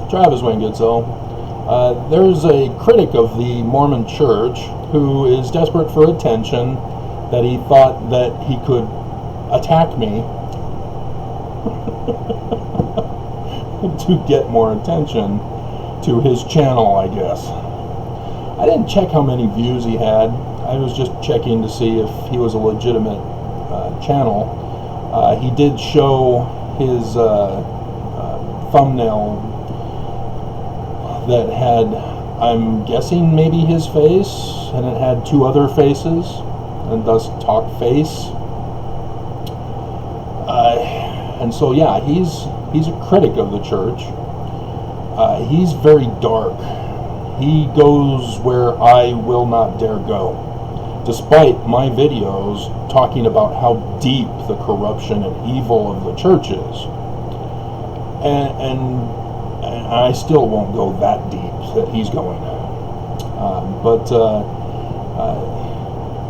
Travis Wayne Goodsill. There's a critic of the Mormon Church who is desperate for attention, that he thought that he could attack me to get more attention to his channel, I guess. I didn't check how many views he had. I was just checking to see if he was a legitimate channel. He did show his thumbnail that had, I'm guessing, maybe his face, and it had two other faces, and thus talk face. And so yeah, he's a critic of the church. He's very dark. He goes where I will not dare go, despite my videos talking about how deep the corruption and evil of the church is. And I still won't go that deep that he's going. But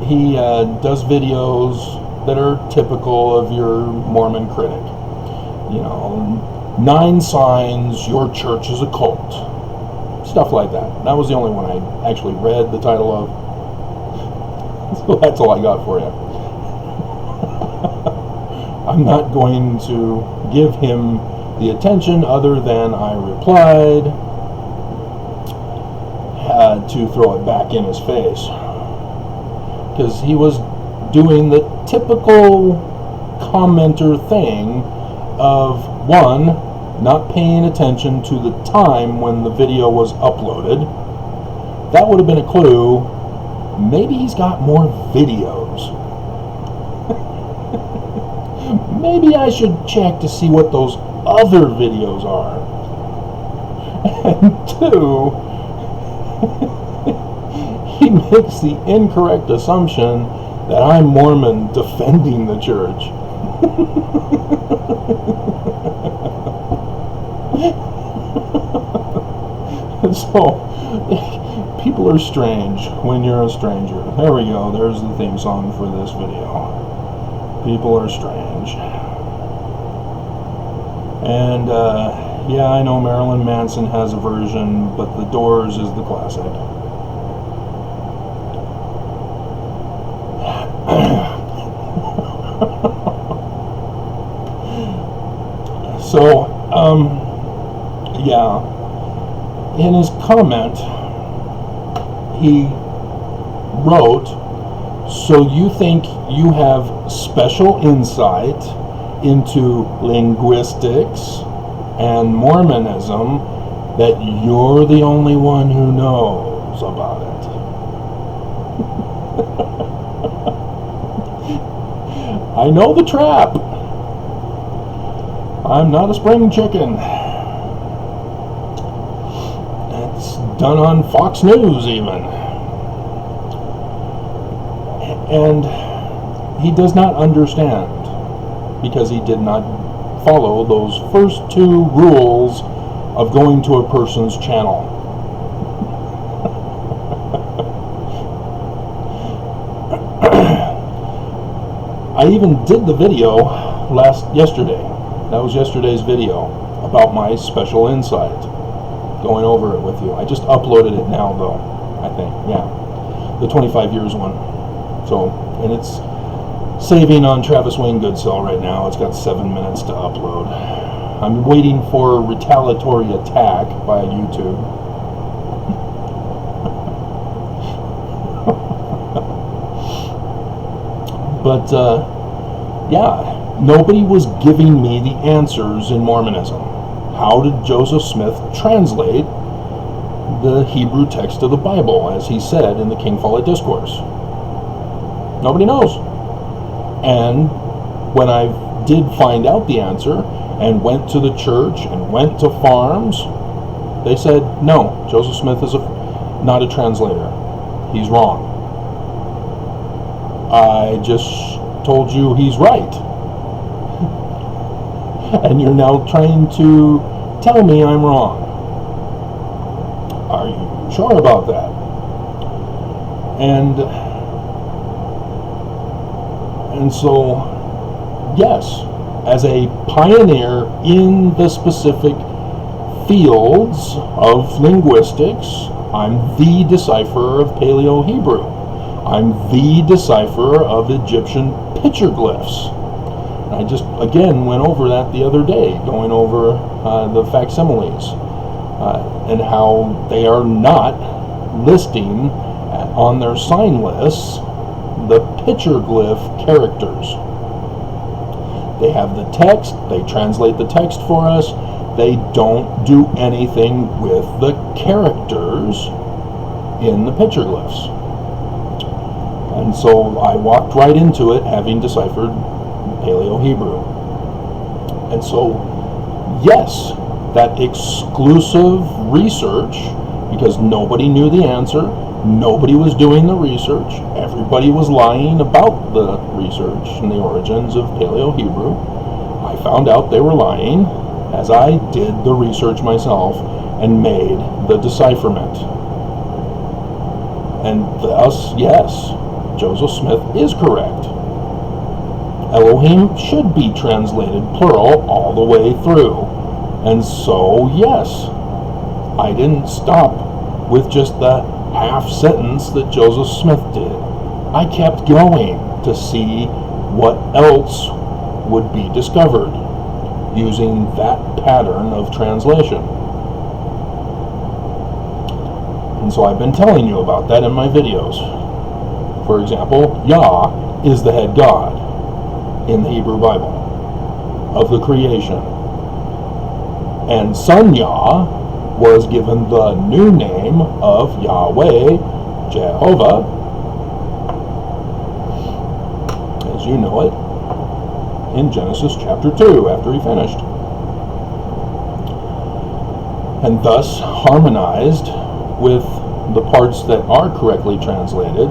he does videos that are typical of your Mormon critic. You know, 9 signs your church is a cult. Stuff like that. That was the only one I actually read the title of. So that's all I got for you. I'm not going to give him the attention other than I replied to throw it back in his face. Because he was doing the typical commenter thing of, one, not paying attention to the time when the video was uploaded. That would have been a clue. Maybe he's got more videos. Maybe I should check to see what those other videos are. And 2, he makes the incorrect assumption that I'm Mormon defending the church. So, people are strange when you're a stranger. There we go, there's the theme song for this video. People are strange. And, yeah, I know Marilyn Manson has a version, but The Doors is the classic. So, yeah, in his comment, he wrote, "So you think you have special insight into linguistics and Mormonism that you're the only one who knows about it." I know the trap. I'm not a spring chicken. It's done on Fox News even. And he does not understand, because he did not follow those first 2 rules of going to a person's channel. I even did the video yesterday. That was yesterday's video about my special insight. Going over it with you. I just uploaded it now though, I think. Yeah. The 25 years one. So, and it's saving on Travis Wayne Goodsill right now. It's got 7 minutes to upload. I'm waiting for a retaliatory attack by YouTube. But, yeah, nobody was giving me the answers in Mormonism. How did Joseph Smith translate the Hebrew text of the Bible, as he said in the King Follett Discourse? Nobody knows. And when I did find out the answer and went to the church and went to farms, they said, no, Joseph Smith is not a translator. He's wrong. I just told you he's right. And you're now trying to tell me I'm wrong. Are you sure about that? And so, yes, as a pioneer in the specific fields of linguistics, I'm the decipherer of Paleo-Hebrew. I'm the decipherer of Egyptian petroglyphs. I just, again, went over that the other day, going over the facsimiles and how they are not listing on their sign lists the petroglyph characters. They have the text, they translate the text for us, they don't do anything with the characters in the petroglyphs. And so I walked right into it, having deciphered Paleo-Hebrew. And so, yes, that exclusive research, because nobody knew the answer, nobody was doing the research, everybody was lying about the research and the origins of Paleo-Hebrew. I found out they were lying as I did the research myself and made the decipherment. And thus, yes, Joseph Smith is correct. Elohim should be translated plural all the way through. And so, yes, I didn't stop with just that half sentence that Joseph Smith did. I kept going to see what else would be discovered using that pattern of translation. And so I've been telling you about that in my videos. For example, Yah is the head God in the Hebrew Bible of the creation. And Son Yah was given the new name of Yahweh, Jehovah, as you know it, in Genesis chapter 2, after he finished. And thus harmonized with the parts that are correctly translated,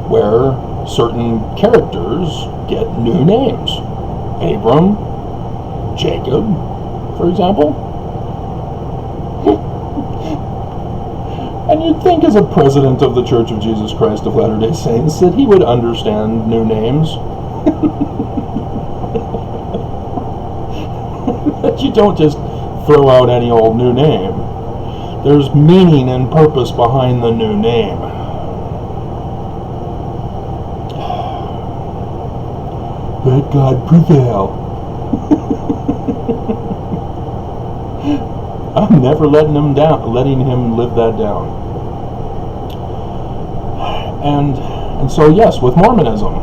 where certain characters get new names. Abram, Jacob, for example. And you'd think as a president of the Church of Jesus Christ of Latter-day Saints that he would understand new names. That you don't just throw out any old new name. There's meaning and purpose behind the new name. Let God prevail. I'm never letting him live that down. And so yes, with Mormonism,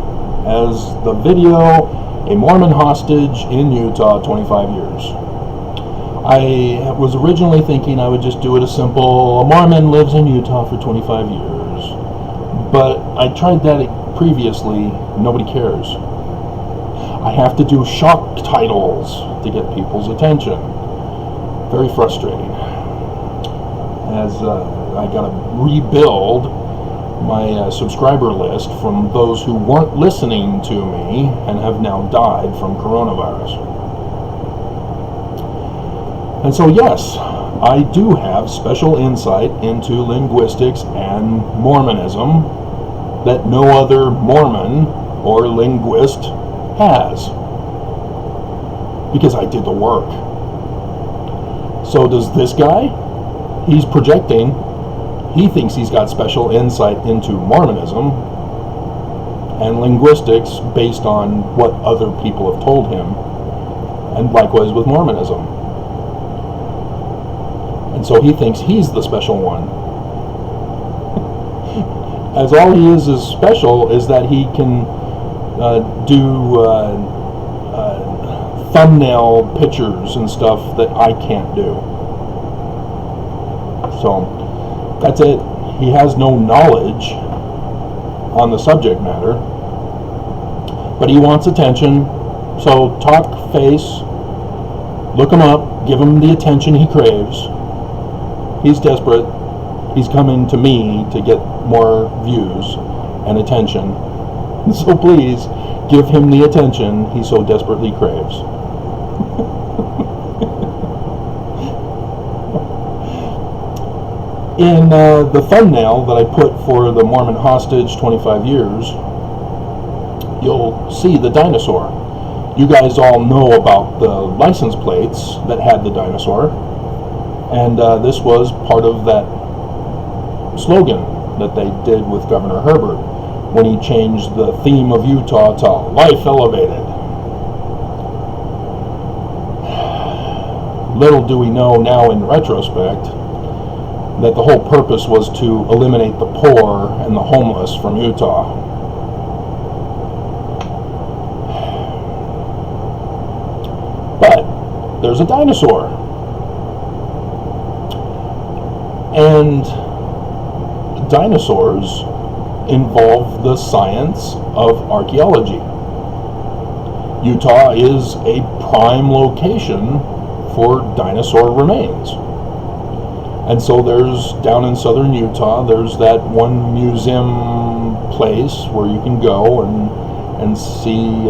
as the video, A Mormon Hostage in Utah, 25 years. I was originally thinking I would just do it a simple, a Mormon lives in Utah for 25 years. But I tried that previously, nobody cares. I have to do shock titles to get people's attention. Very frustrating. As I got to rebuild my subscriber list from those who weren't listening to me and have now died from coronavirus. And so yes, I do have special insight into linguistics and Mormonism that no other Mormon or linguist has, because I did the work. So does this guy? He's projecting. He thinks he's got special insight into Mormonism and linguistics based on what other people have told him, and likewise with Mormonism. And so he thinks he's the special one. As all he is special is that he can do thumbnail pictures and stuff that I can't do. So that's it. He has no knowledge on the subject matter, but he wants attention. So talk face, look him up, give him the attention he craves. He's desperate. He's coming to me to get more views and attention. So please give him the attention he so desperately craves. In the thumbnail that I put for the Mormon Hostage 25 years, you'll see the dinosaur. You guys all know about the license plates that had the dinosaur. And this was part of that slogan that they did with Governor Herbert when he changed the theme of Utah to Life Elevated. Little do we know now in retrospect that the whole purpose was to eliminate the poor and the homeless from Utah. But there's a dinosaur. And dinosaurs involve the science of archaeology. Utah is a prime location for dinosaur remains. And so there's, down in southern Utah, there's that one museum place where you can go and see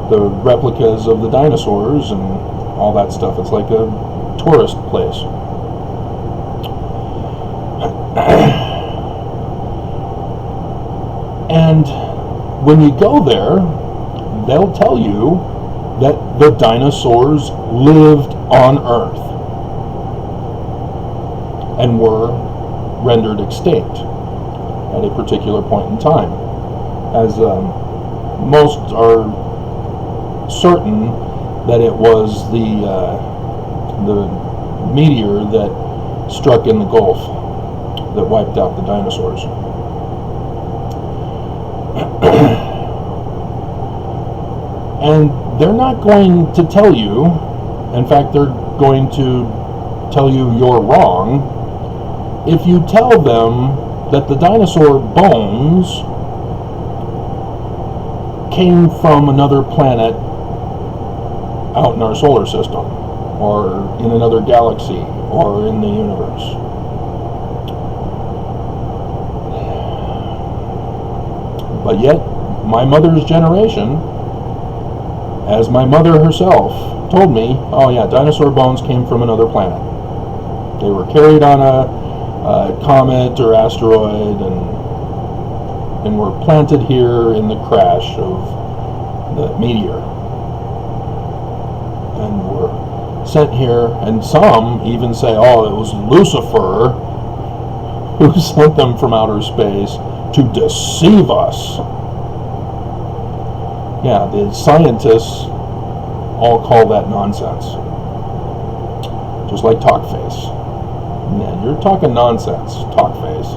the replicas of the dinosaurs and all that stuff. It's like a tourist place. And when you go there, they'll tell you that the dinosaurs lived on Earth and were rendered extinct at a particular point in time. As most are certain that it was the meteor that struck in the Gulf that wiped out the dinosaurs. And they're not going to tell you, in fact, they're going to tell you you're wrong if you tell them that the dinosaur bones came from another planet out in our solar system, or in another galaxy, or in the universe. But yet, my mother's generation, as my mother herself told me, oh yeah, dinosaur bones came from another planet. They were carried on a comet or asteroid and were planted here in the crash of the meteor. And were sent here, and some even say, oh, it was Lucifer who sent them from outer space to deceive us. Yeah, the scientists all call that nonsense. Just like talk face. Man, you're talking nonsense, talk face.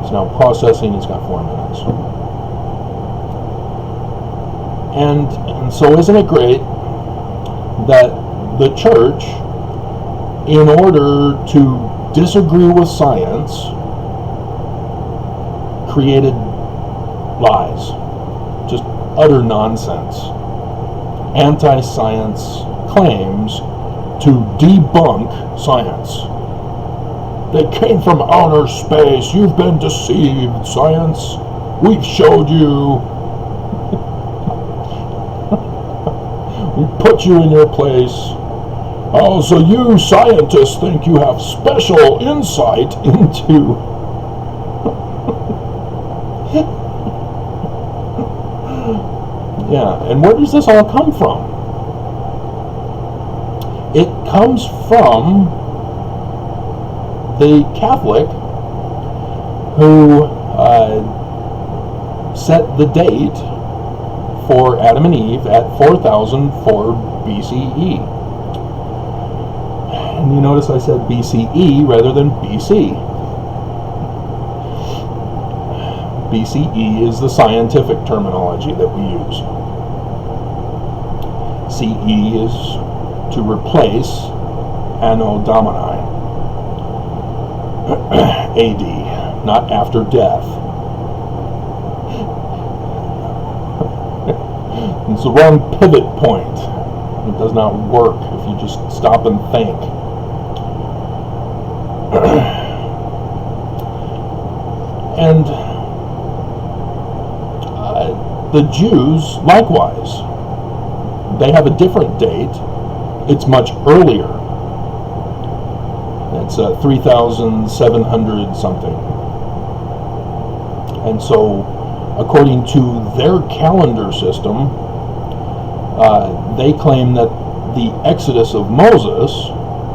It's now processing, it's got 4 minutes. And so isn't it great that the church, in order to disagree with science, created lies, just utter nonsense, anti-science claims to debunk science. They came from outer space. You've been deceived, science. We've showed you. We put you in your place. Oh, so you scientists think you have special insight into... Yeah, and where does this all come from? It comes from the Catholic who set the date for Adam and Eve at 4004 BCE. And you notice I said BCE rather than BC. BCE is the scientific terminology that we use. CE is to replace Anno Domini. AD, not after death. It's the wrong pivot point. It does not work if you just stop and think. And the Jews, likewise, they have a different date. It's much earlier. It's 3,700 something. And so, according to their calendar system, they claim that the Exodus of Moses,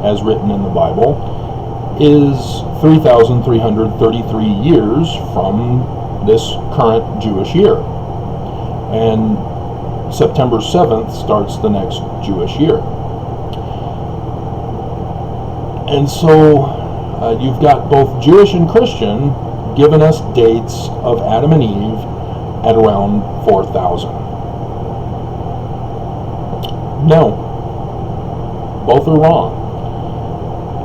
as written in the Bible, is 3,333 years from this current Jewish year. And September 7th starts the next Jewish year. And so you've got both Jewish and Christian giving us dates of Adam and Eve at around 4,000. No. Both are wrong.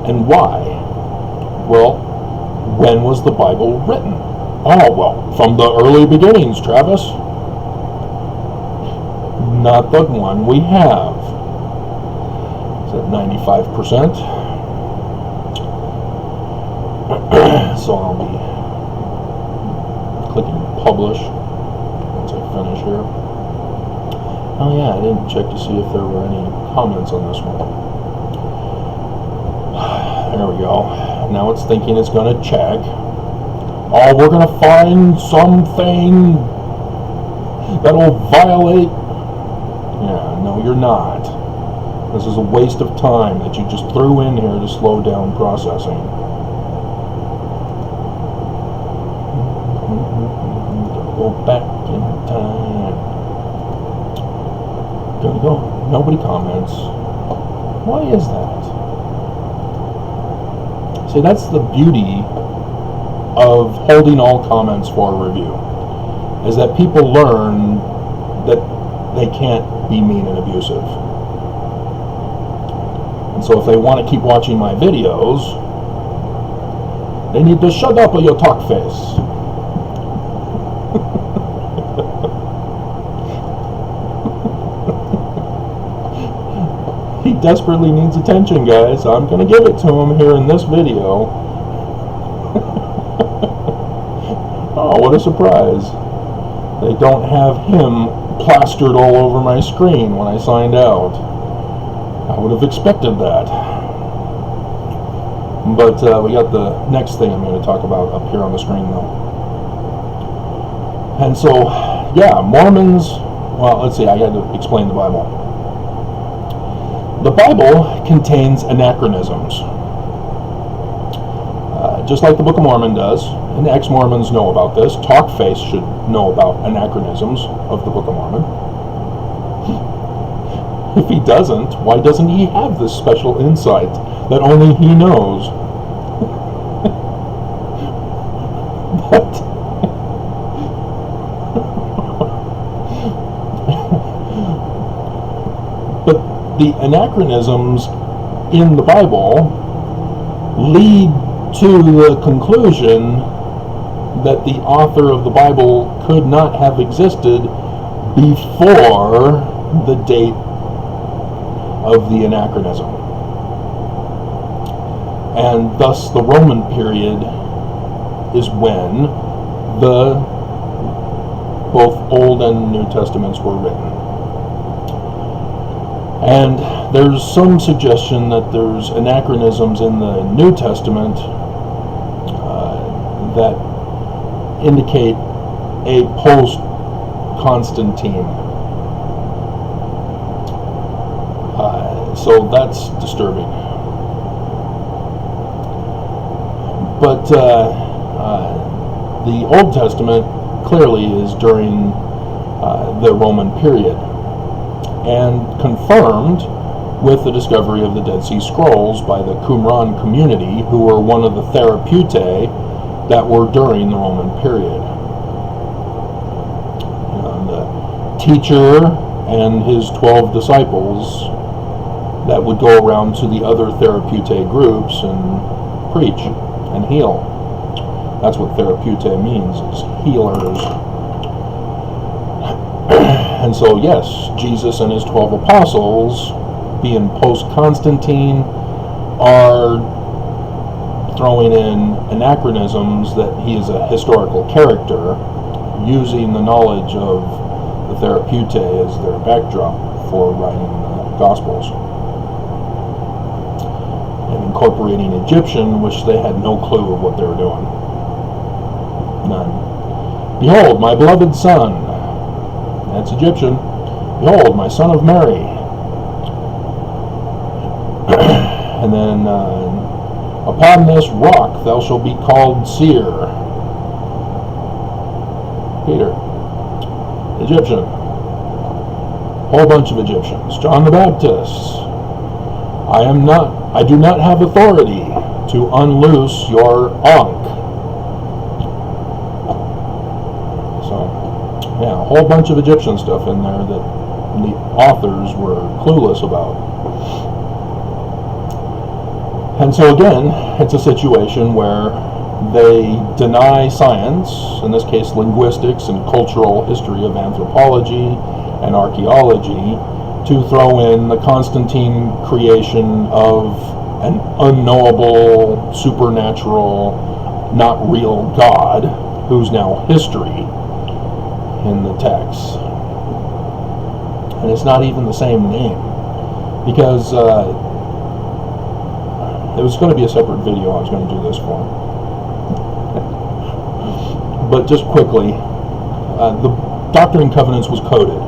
And why? Well, when was the Bible written? Oh, well, from the early beginnings, Travis. Not the one we have. Is that 95%? So I'll be clicking publish once I finish here. Oh yeah, I didn't check to see if there were any comments on this one. There we go. Now it's thinking it's going to check. Oh, we're going to find something that'll violate. Yeah, no, you're not. This is a waste of time that you just threw in here to slow down processing. Go back in time. There we go. Nobody comments. Why is that? See, that's the beauty of holding all comments for a review, is that people learn that they can't be mean and abusive. And so if they want to keep watching my videos, they need to shut up or your talk face. He desperately needs attention, guys. I'm going to give it to him here in this video. Oh, what a surprise. They don't have him plastered all over my screen when I signed out. I would have expected that. But we got the next thing I'm going to talk about up here on the screen, though. And so, yeah, Mormons, well, let's see, I got to explain the Bible. The Bible contains anachronisms, just like the Book of Mormon does, and ex-Mormons know about this. Talkface should know about anachronisms of the Book of Mormon. If he doesn't, why doesn't he have this special insight that only he knows? But the anachronisms in the Bible lead to the conclusion that the author of the Bible could not have existed before the date of the anachronism. And thus the Roman period is when both Old and New Testaments were written. And there's some suggestion that there's anachronisms in the New Testament that indicate a post-Constantine. So that's disturbing. But the Old Testament clearly is during the Roman period, and confirmed with the discovery of the Dead Sea Scrolls by the Qumran community, who were one of the Therapeutae that were during the Roman period. And the teacher and his 12 disciples that would go around to the other Therapeutae groups and preach and heal. That's what Therapeutae means, is healers. And so, yes, Jesus and his 12 apostles, being post-Constantine, are throwing in anachronisms that he is a historical character, using the knowledge of the Therapeutae as their backdrop for writing the Gospels, and incorporating Egyptian, which they had no clue of what they were doing. None. Behold, my beloved son. That's Egyptian. Behold, my son of Mary. And then, upon this rock thou shalt be called seer. Peter, Egyptian. Whole bunch of Egyptians. John the Baptist. I do not have authority to unloose your ankh. So, yeah, a whole bunch of Egyptian stuff in there that the authors were clueless about. And so again, it's a situation where they deny science, in this case linguistics and cultural history of anthropology and archaeology, to throw in the Constantine creation of an unknowable, supernatural, not real God, who's now history in the text. And it's not even the same name, because it was going to be a separate video I was going to do this for. But just quickly, the Doctrine and Covenants was coded.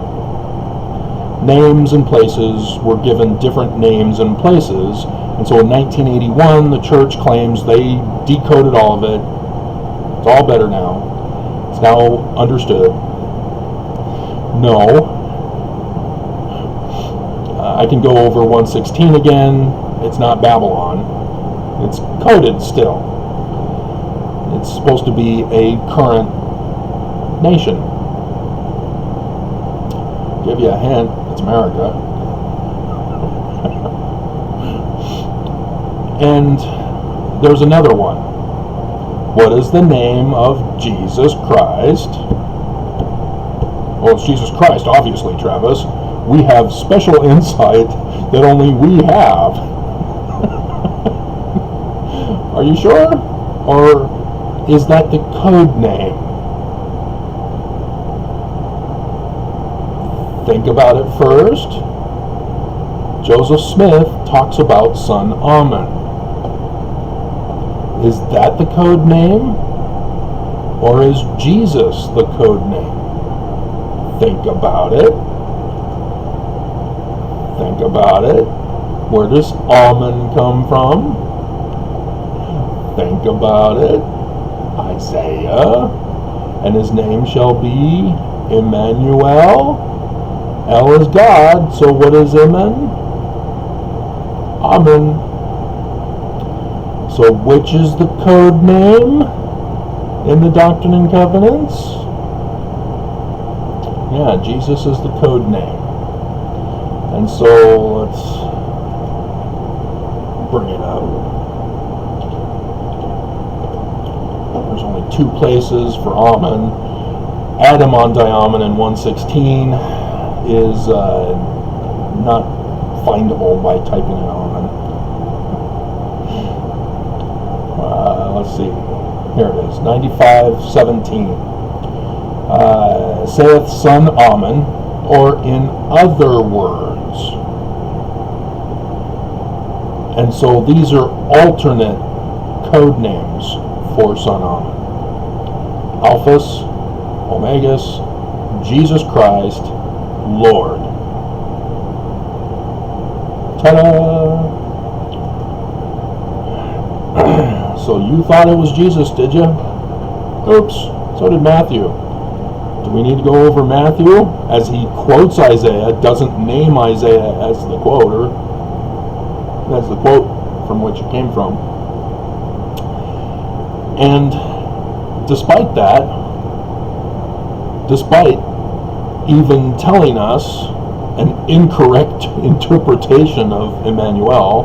Names and places were given different names and places, and so in 1981 the church claims they decoded all of it. It's all better now. It's now understood. No. I can go over 116 again. It's not Babylon. It's coded still. It's supposed to be a current nation. Give you a hint, it's America. And there's another one. What is the name of Jesus Christ? Well, it's Jesus Christ, obviously, Travis. We have special insight that only we have. Are you sure? Or is that the code name? Think about it first. Joseph Smith talks about son Amen. Is that the code name? Or is Jesus the code name? Think about it. Think about it. Where does Amen come from? Think about it. Isaiah. And his name shall be Emmanuel. El is God, so what is Amen? Amen. So which is the code name in the Doctrine and Covenants? Yeah, Jesus is the code name. And so let's bring it up. There's only two places for Amen. Adam on Diamen in 116 is not findable by typing in Amen. Let's see. Here it is. 95:17. Saith son Amen, or in other words. And so these are alternate code names for son Amen. Alphas, Omegas, Jesus Christ, Lord. Ta-da! So you thought it was Jesus, did you? Oops, so did Matthew. Do we need to go over Matthew? As he quotes Isaiah, doesn't name Isaiah as the quoter. That's the quote from which it came from. And despite that, despite even telling us an incorrect interpretation of Emmanuel,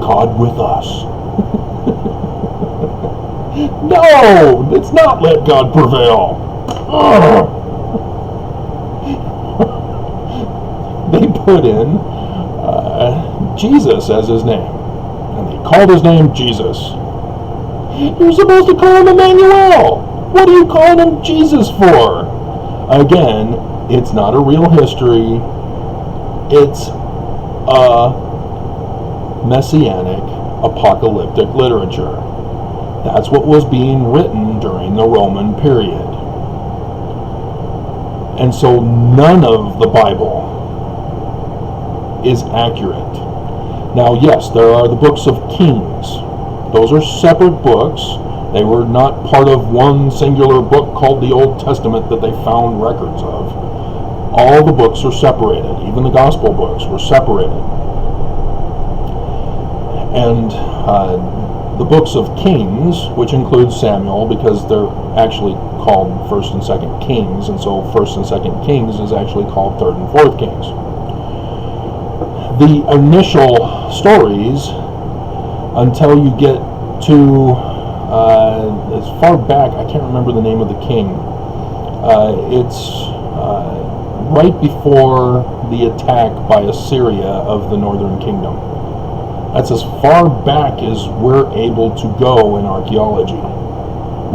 God with us. No, it's not let God prevail. They put in Jesus as his name, and they called his name Jesus. You're supposed to call him Emmanuel. What are you calling him Jesus for? Again, it's not a real history. It's a messianic apocalyptic literature. That's what was being written during the Roman period. And so none of the Bible is accurate. Now, yes, there are the books of Kings. Those are separate books. They were not part of one singular book called the Old Testament that they found records of. All the books are separated. Even the gospel books were separated. And the books of Kings, which includes Samuel, because they're actually called 1st and 2nd Kings, and so 1st and 2nd Kings is actually called 3rd and 4th Kings. The initial stories, until you get to as far back, I can't remember the name of the king. It's right before the attack by Assyria of the northern kingdom. That's as far back as we're able to go in archaeology.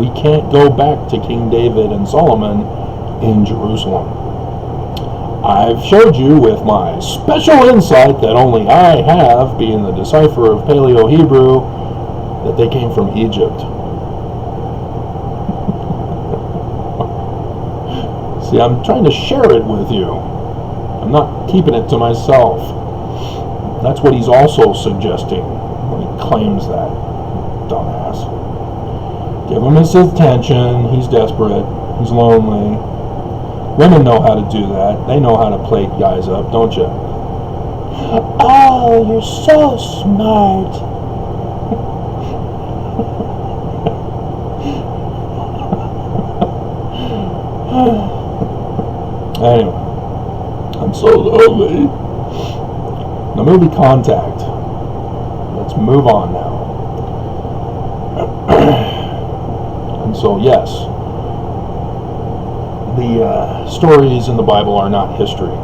We can't go back to King David and Solomon in Jerusalem. I've showed you with my special insight that only I have, being the decipherer of Paleo-Hebrew, that they came from Egypt. See, I'm trying to share it with you. I'm not keeping it to myself. That's what he's also suggesting when he claims that. Dumbass. Give him his attention. He's desperate. He's lonely. Women know how to do that. They know how to play guys up, don't you? Oh, you're so smart. Anyway, I'm so lonely. The movie Contact. Let's move on now. And so, yes, the stories in the Bible are not history.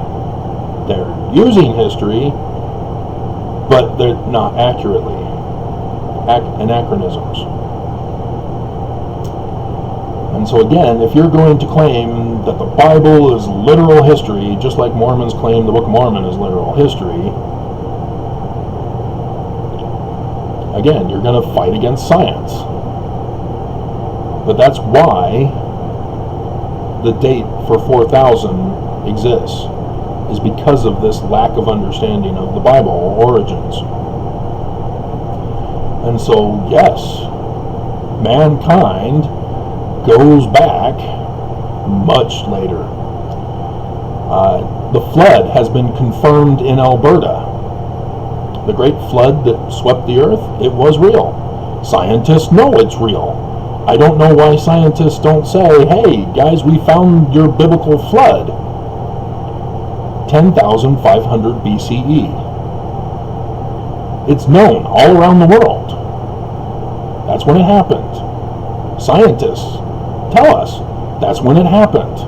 They're using history, but they're not accurately. Anachronisms. And so again, if you're going to claim that the Bible is literal history, just like Mormons claim the Book of Mormon is literal history, again, you're going to fight against science. But that's why the date for 4000 exists, is because of this lack of understanding of the Bible origins. And so, yes, mankind goes back much later. The flood has been confirmed in Alberta. The great flood that swept the earth, it was real. Scientists know it's real. I don't know why scientists don't say, hey, guys, we found your biblical flood. 10,500 BCE. It's known all around the world. That's when it happened. Scientists tell us that's when it happened.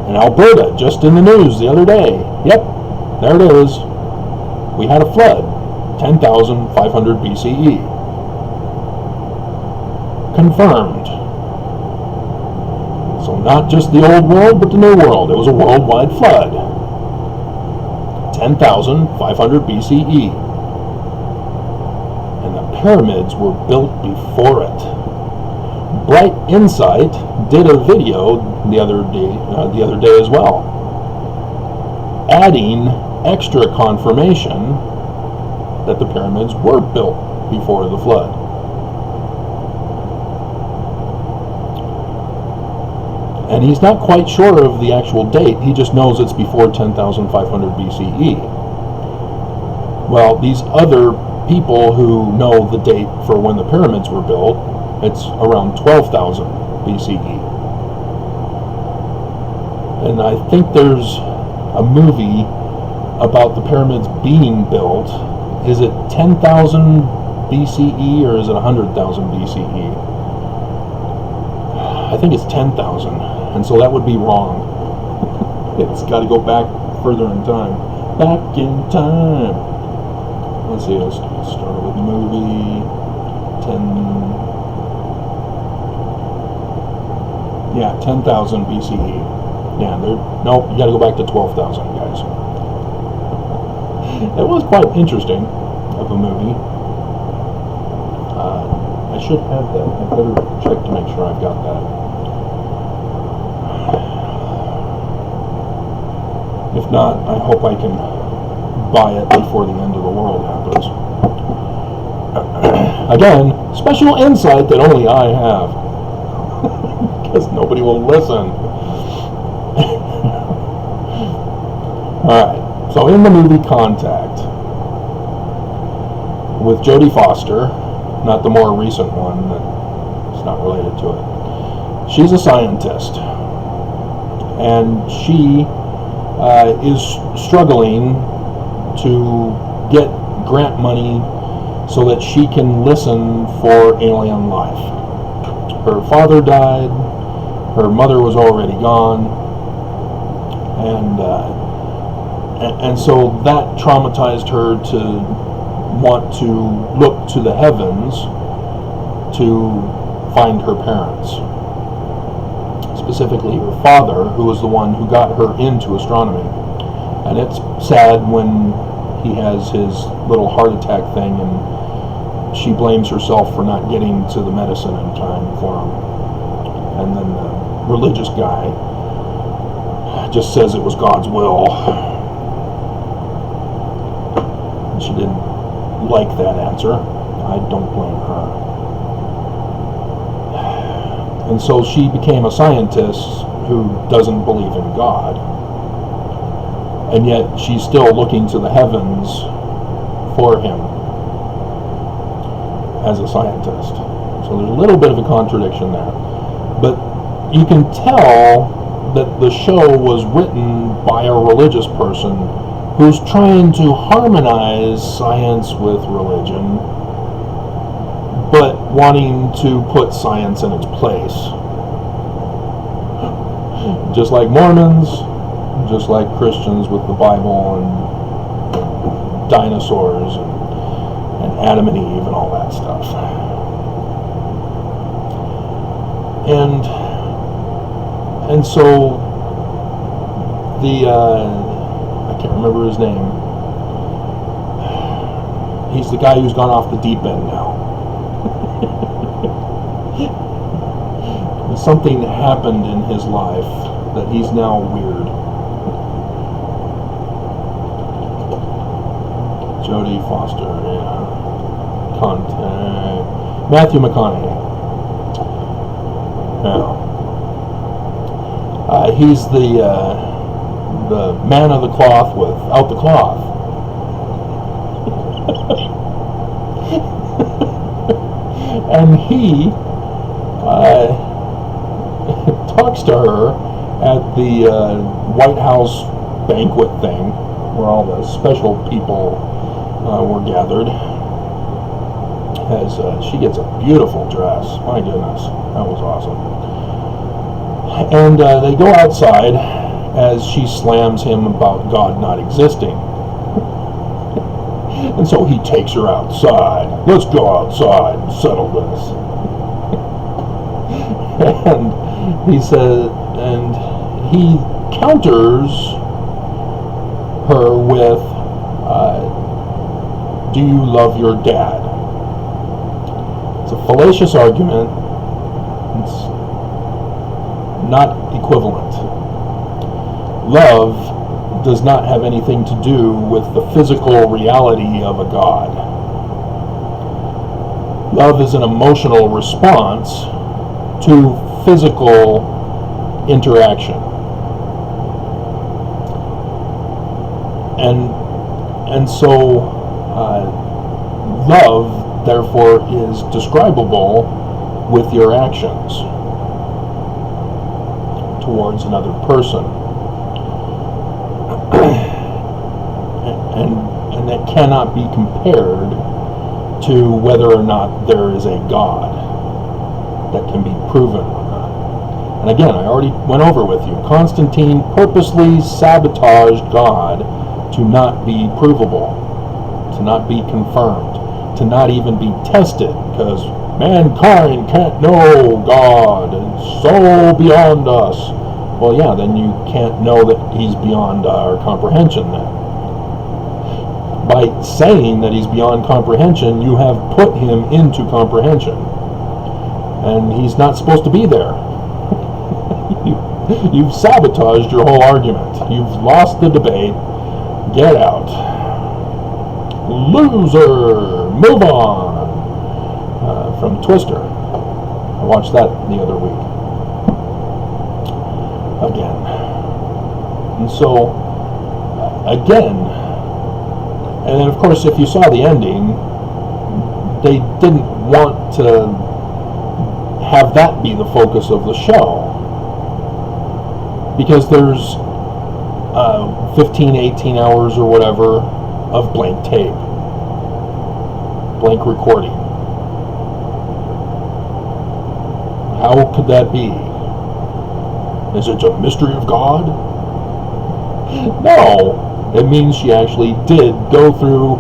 In Alberta, just in the news the other day, yep, there it is. We had a flood, 10,500 BCE. Confirmed. So not just the old world, but the new world. It was a worldwide flood. 10,500 BCE. And the pyramids were built before it. Bright Insight did a video the other day as well, adding extra confirmation that the pyramids were built before the flood. And he's not quite sure of the actual date. He just knows it's before 10,500 BCE. Well, these other people who know the date for when the pyramids were built, it's around 12,000 BCE. And I think there's a movie about the pyramids being built. Is it 10,000 BCE or is it 100,000 BCE? I think it's 10,000, and so that would be wrong. It's got to go back further in time. Back in time. Let's see, let's start with movie 10,000 BCE. Yeah, nope, you got to go back to 12,000, guys. It was quite interesting of a movie. I should have that. I better check to make sure I've got that. If not, I hope I can by it before the end of the world happens. Again, special insight that only I have, because nobody will listen. Alright, so in the movie Contact, with Jodie Foster, not the more recent one that's not related to it, she's a scientist, and she is struggling to get grant money so that she can listen for alien life. Her father died, her mother was already gone, and so that traumatized her to want to look to the heavens to find her parents. Specifically her father, who was the one who got her into astronomy. And it's sad when he has his little heart attack thing and she blames herself for not getting to the medicine in time for him. And then the religious guy just says it was God's will. And she didn't like that answer. I don't blame her. And so she became a scientist who doesn't believe in God. And yet she's still looking to the heavens for him as a scientist. So there's a little bit of a contradiction there. But you can tell that the show was written by a religious person who's trying to harmonize science with religion, but wanting to put science in its place. Just like Mormons, just like Christians with the Bible and dinosaurs and Adam and Eve and all that stuff. And so the I can't remember his name. He's the guy who's gone off the deep end now. Something happened in his life that he's now weird. Jodie Foster, yeah. Matthew McConaughey. Yeah. He's the man of the cloth without the cloth. And he talks to her at the White House banquet thing, where all the special people were gathered. As she gets a beautiful dress. My goodness, that was awesome. And they go outside as she slams him about God not existing. And so he takes her outside. Let's go outside and settle this. And he says, and he counters her with, do you love your dad? It's a fallacious argument. It's not equivalent. Love does not have anything to do with the physical reality of a God. Love is an emotional response to physical interaction. And so love, therefore, is describable with your actions towards another person. And that cannot be compared to whether or not there is a God that can be proven or not. And again, I already went over with you. Constantine purposely sabotaged God to not be provable, to not be confirmed, to not even be tested, because mankind can't know God, it's so beyond us. Well, yeah, then you can't know that he's beyond our comprehension then. By saying that he's beyond comprehension, you have put him into comprehension. And he's not supposed to be there. You've sabotaged your whole argument. You've lost the debate. Get out. Loser! Move on! From Twister. I watched that the other week. Again. And so, again, and then of course if you saw the ending, they didn't want to have that be the focus of the show. Because there's 15, 18 hours or whatever of blank tape. Blank recording. How could that be? Is it a mystery of God? No. It means she actually did go through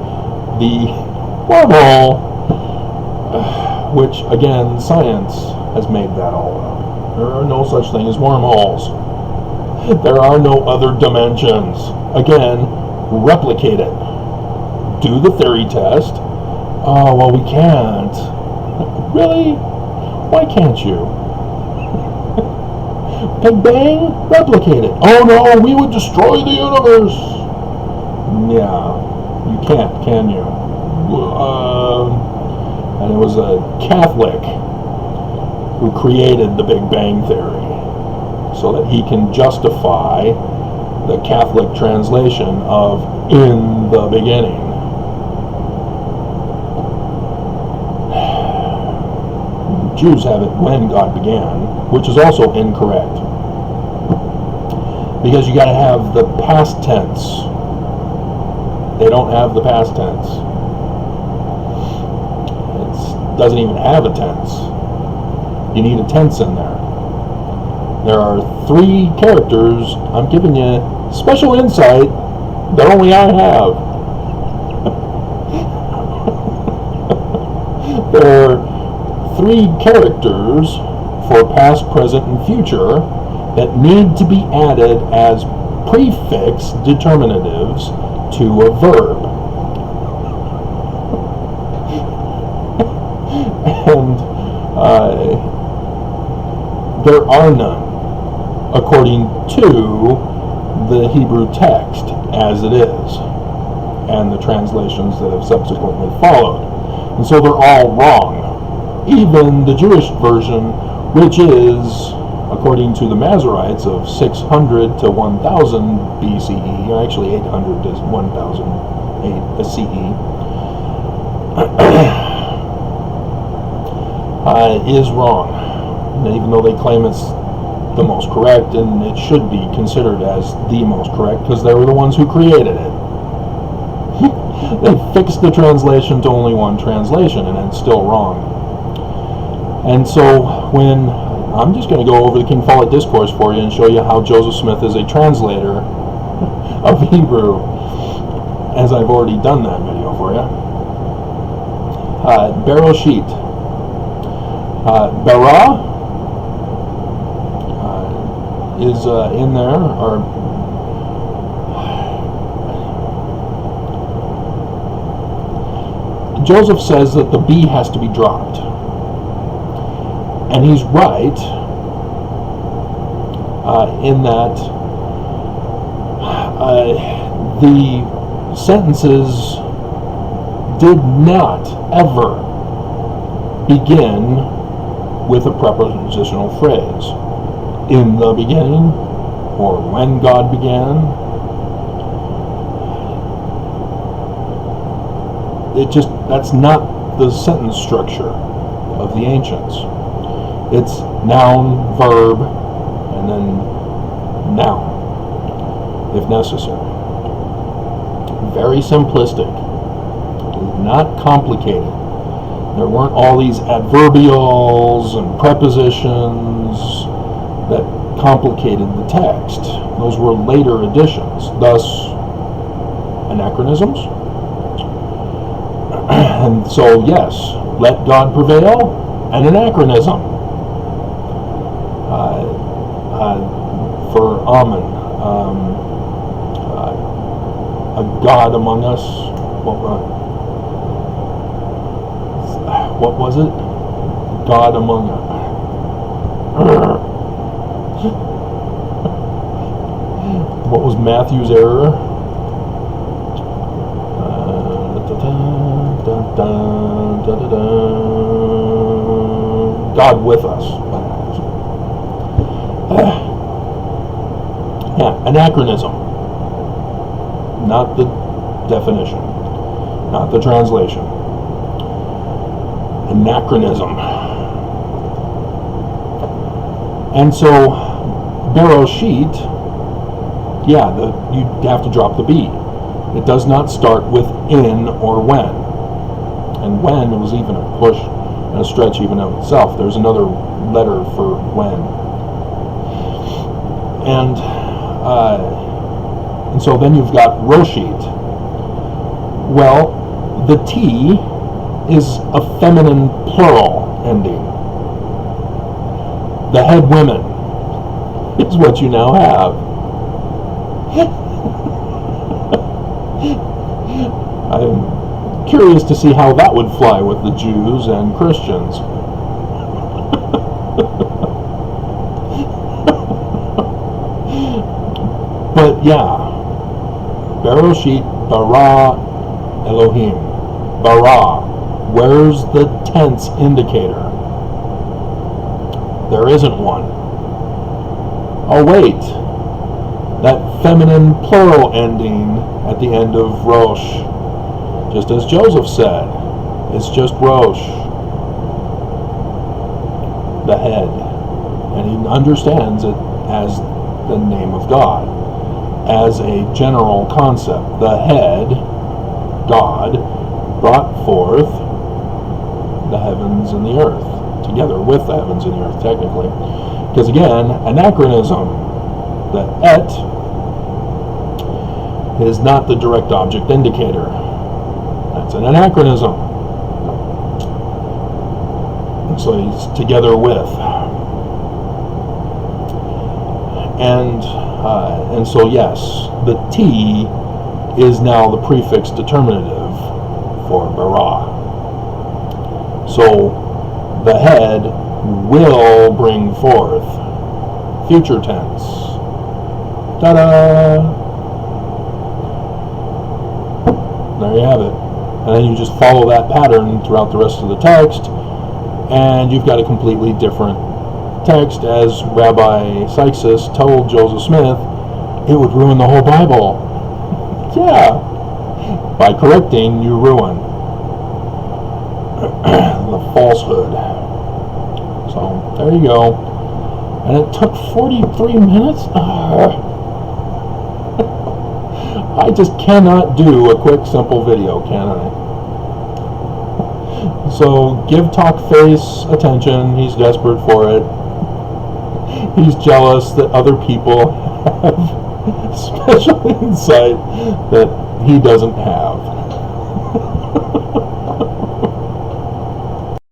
the wormhole, which, again, science has made that all up. There are no such thing as wormholes. There are no other dimensions. Again, replicate it. Do the theory test. Oh, well, we can't. Really? Why can't you? Big Bang? Replicate it. Oh no, we would destroy the universe. Yeah, you can't, can you? And it was a Catholic who created the Big Bang Theory so that he can justify the Catholic translation of "in the beginning." Jews have it "when God began," which is also incorrect, because you got to have the past tense. They don't have the past tense. It doesn't even have a tense. You need a tense in there. There are 3 characters. I'm giving you special insight that only I have. There are 3 characters for past, present, and future that need to be added as prefix determinatives to a verb. And there are none, according to the Hebrew text as it is, and the translations that have subsequently followed. And so they're all wrong. Even the Jewish version, which is, according to the Masoretes, of 600 to 1000 BCE, actually 800 to 1008 CE, is wrong. And even though they claim it's the most correct, and it should be considered as the most correct, because they were the ones who created it. They fixed the translation to only one translation, and it's still wrong. And so when I'm just going to go over the King Follett Discourse for you and show you how Joseph Smith is a translator of Hebrew, as I've already done that video for you. Bereshit. Bara is in there, or Joseph says that the B has to be dropped. And he's right in that the sentences did not ever begin with a prepositional phrase. In the beginning, or when God began. That's not the sentence structure of the ancients. It's noun, verb, and then noun, if necessary. Very simplistic. Not complicated. There weren't all these adverbials and prepositions that complicated the text. Those were later additions, thus anachronisms. And so, yes, let God prevail, an anachronism. For Amen, a God among us. What was it? God among us. What was Matthew's error? Dun, dun, dun, dun. God with us. Yeah, anachronism. Not the definition, not the translation. Anachronism. And so, Bereshit, yeah, you have to drop the B. It does not start with in or when. And when was even a push and a stretch even of itself. There's another letter for when. And so then you've got Roshit. Well, the T is a feminine plural ending. The head women is what you now have. I'm curious to see how that would fly with the Jews and Christians. But yeah, Bereshit bara Elohim. Bara. Where's the tense indicator? There isn't one. Oh wait, that feminine plural ending at the end of Rosh, just as Joseph said, it's just Rosh, the head, and he understands it as the name of God, as a general concept. The head, God, brought forth the heavens and the earth, together with the heavens and the earth, technically. Because again, anachronism, the et is not the direct object indicator. That's an anachronism. So he's together with. And so yes, the T is now the prefix determinative for bara. So the head will bring forth. Future tense. Ta-da! There you have it. And then you just follow that pattern throughout the rest of the text, and you've got a completely different text. As Rabbi Sykes told Joseph Smith, it would ruin the whole Bible. Yeah. By correcting, you ruin the falsehood. So, there you go. And it took 43 minutes? I just cannot do a quick, simple video, can I? So, give Talkface attention. He's desperate for it. He's jealous that other people have special insight that he doesn't have.